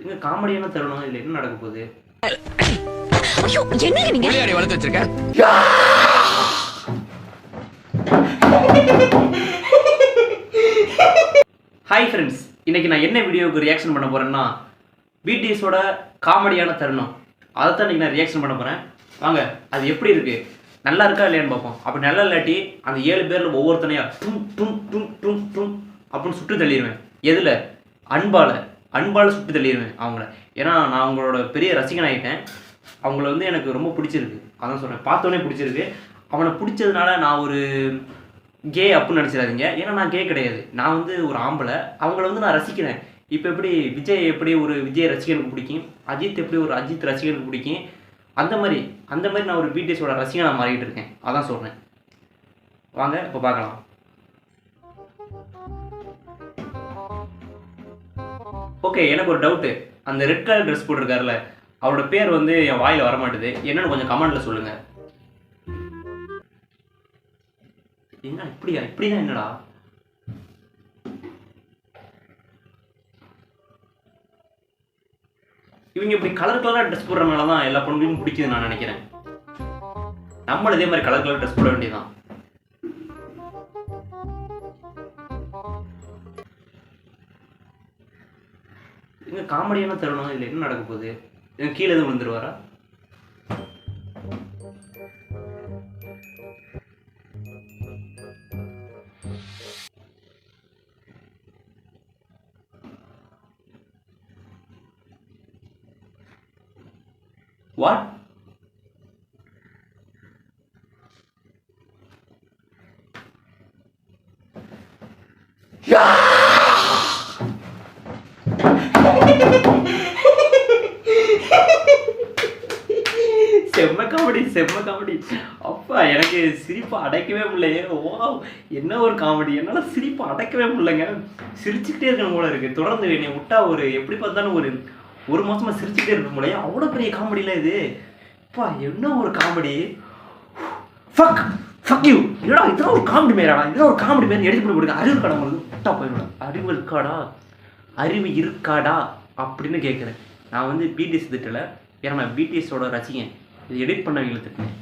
இங்க காமெடியான தருணம் இதுல என்ன நடக்க போகுது? ஐயோ என்னங்க நீங்க புள்ளியாடி வளர்த்து வச்சிருக்க. ஹாய் ஃப்ரெண்ட்ஸ், இன்னைக்கு நான் என்ன வீடியோவுக்கு ரியாக்ஷன் பண்ண போறேன்னா பிடிஎஸோட காமெடியான தருணம் அதை தான் இன்னைக்கு நான் ரியாக்ஷன் பண்ண போறேன். வாங்க அது எப்படி இருக்கு, நல்லா இருக்கா இல்லையான்னு பார்ப்போம். அப்படி நல்லா இல்லாட்டி அந்த 7 பேர்ல ஒவ்வொருத்தனையா டும் டும் டும் டும் டும் அப்படின்னு சுட்டு தள்ளிடுவேன். எதுல? அன்பால சுட்டு தள்ளிடுவேன் அவங்கள. ஏன்னா நான் அவங்களோட பெரிய ரசிகன் ஆகிட்டேன். அவங்கள வந்து எனக்கு ரொம்ப பிடிச்சிருக்கு, அதான் சொல்கிறேன். பார்த்தோன்னே பிடிச்சிருக்கு. அவனை பிடிச்சதுனால நான் ஒரு கே அப்படின்னு நினச்சிடாதீங்க. ஏன்னா நான் கே கிடையாது, நான் வந்து ஒரு ஆம்பளை. அவங்கள வந்து நான் ரசிக்கிறேன். இப்போ எப்படி விஜய் எப்படி ஒரு விஜய் ரசிகனுக்கு பிடிக்கும், அஜித் எப்படி ஒரு அஜித் ரசிகனுக்கு பிடிக்கும், அந்த மாதிரி நான் ஒரு பிடிஎஸோட ரசிகனாக மாறிக்கிட்டு இருக்கேன். அதான் சொல்கிறேன். வாங்க இப்போ பார்க்கலாம். ஓகே, எனக்கு ஒரு டவுட்டு. அந்த ரெட் கலர் ட்ரெஸ் போட்டிருக்காருல, அவரோட பேர் வந்து என் வாயில் வரமாட்டுது. என்னன்னு கொஞ்சம் கமெண்ட்ல சொல்லுங்க. என்ன இப்படிதான் என்னடா? இவங்க இப்படி கலர் கலராக ட்ரெஸ் போடுறதுனால தான் எல்லா பொண்ணுங்களுக்கும் பிடிக்குதுன்னு நான் நினைக்கிறேன். நம்மளும் இதே மாதிரி கலர் கலர் ட்ரெஸ் போட வேண்டியதுதான். இங்க காமெடியான தருணம் இதுல என்ன நடக்க போகுது? கீழே எதுவும் விழுந்துருவாரா? வாட்? செம்ம காமெடி. அப்பா எனக்கு சிரிப்பை அடைக்கவே முடியலையே. ஓ, என்ன ஒரு காமெடி! என்னால் சிரிப்பை அடைக்கவே முடியலைங்க. சிரிச்சுக்கிட்டே இருக்கணும் போல இருக்கு. தொடர்ந்து என்னை விட்டா ஒரு எப்படி பார்த்தாலும் ஒரு மாசமா சிரிச்சுக்கிட்டே இருக்க முடியல. அவ்வளோ பெரிய காமெடியில் இது. அப்பா என்ன ஒரு காமெடி! Fuck you! இல்லடா, இதெல்லாம் ஒரு காமெடி மேராடா, இதெல்லாம் ஒரு காமெடி மேரி எடுத்து போடுங்க. அறிவு இருக்காடா உங்களுக்கு? விட்டா போயிடும். அறிவு இருக்காடா அப்படின்னு கேட்குறேன். நான் வந்து பிடிஎஸ் திட்டலை, ஏன்னா நான் பிடிஎஸோட ரசிகன். இது எடிட் பண்ணவங்களை திட்டினேன்.